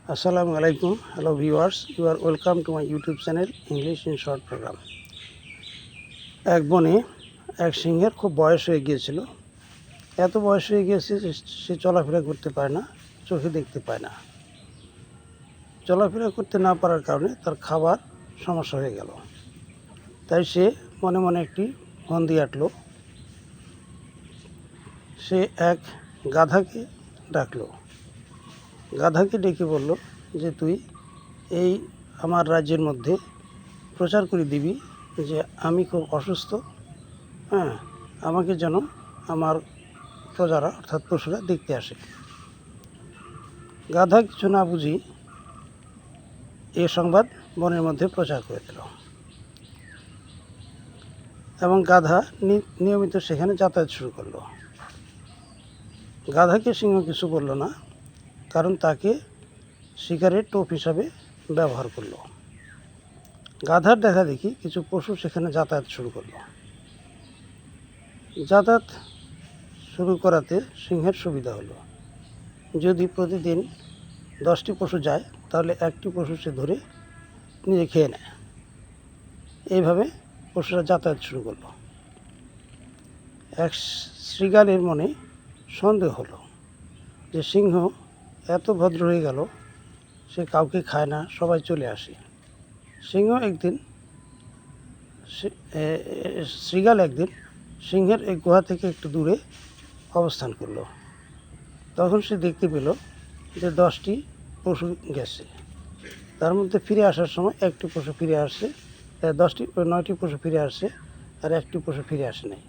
Assalamu alaikum. Hello viewers. You are welcome to my YouTube channel English in Short program. এক বনে এক সিংহের খুব বয়স হয়ে গিয়েছিল। এত বয়স হয়ে গিয়েছে যে সে চলাফেরা করতে পারে না, চোখে দেখতে পায় না। চলাফেরা করতে না পারার কারণে তার খাবার সমস্যা হয়ে গেল। তাই সে মনে মনে একটি ফন্দি আঁটল। সে এক গাধাকে ডাকলো। গাধাকে ডেকে বলল যে তুই এই আমার রাজ্যের মধ্যে প্রচার করে দিবি যে আমি খুব অসুস্থ, আমাকে যেন আমার প্রজারা অর্থাৎ পশুরা দেখতে আসে। গাধা কিছু না বুঝি এ সংবাদ বনের মধ্যে প্রচার করে দিল এবং গাধা নিয়মিত সেখানে যাতায়াত শুরু করলো। গাধাকে সিংহ কিছু বলল না, কারণ তাকে শিকারের টোপ হিসাবে ব্যবহার করলো। গাধার দেখা দেখি কিছু পশু সেখানে যাতায়াত শুরু করলো। যাতায়াত শুরু করাতে সিংহের সুবিধা হলো। যদি প্রতিদিন 10টি পশু যায় তাহলে একটি পশু সে ধরে নিজে খেয়ে নেয়। এইভাবে পশুরা যাতায়াত শুরু করলো। এক শৃগালের মনে সন্দেহ হলো যে সিংহ এত ভদ্র হয়ে গেল, সে কাউকে খায় না, সবাই চলে আসে। শৃগাল একদিন সিংহের এই গুহা থেকে একটু দূরে অবস্থান করলো। তখন সে দেখতে পেল যে 10টি পশু গেছে। তার মধ্যে ফিরে আসার সময় একটি পশু ফিরে আসছে, 9টি পশু ফিরে আসছে, আর একটি পশু ফিরে আসে নাই।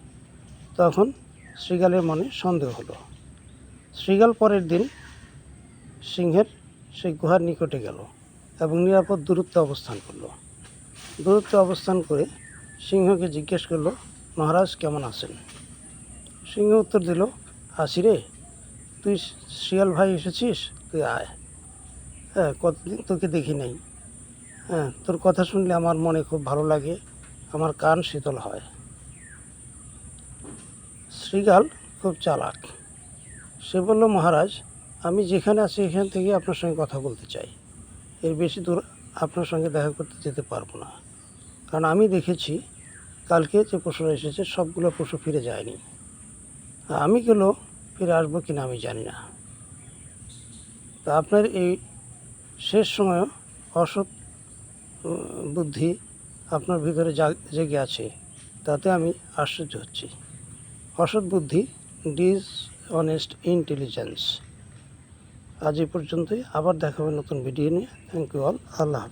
তখন শৃগালের মনে সন্দেহ হলো। শৃগাল পরের দিন সিংহের সেই গুহার নিকটে গেল এবং নিরাপদ দূরত্বে অবস্থান করলো। দূরত্বে অবস্থান করে সিংহকে জিজ্ঞেস করলো, মহারাজ কেমন আছেন? সিংহ উত্তর দিল, আছি রে, তুই শিয়াল ভাই এসেছিস, তুই আয়। কতদিন তোকে দেখি নাই। তোর কথা শুনলে আমার মনে খুব ভালো লাগে, আমার কান শীতল হয়। শৃগাল খুব চালাক। সে বলল, মহারাজ, আমি যেখানে আছি এখান থেকে আপনার সঙ্গে কথা বলতে চাই। এর বেশি দূর আপনার সঙ্গে দেখা করতে যেতে পারবো না, কারণ আমি দেখেছি কালকে যে পশুরা এসেছে সবগুলো পশু ফিরে যায়নি। আমি গেল ফিরে আসবো কিনা আমি জানি না। তা আপনার এই শেষ সময় অসৎ বুদ্ধি আপনার ভিতরে জেগে আছে, তাতে আমি আশ্চর্য হচ্ছি। অসৎ বুদ্ধি, ডিসঅনেস্ট ইন্টেলিজেন্স। আজ এই পর্যন্তই, আবার দেখা হবে নতুন ভিডিও নিয়ে। Thank you all. আল্লাহ হাফেজ।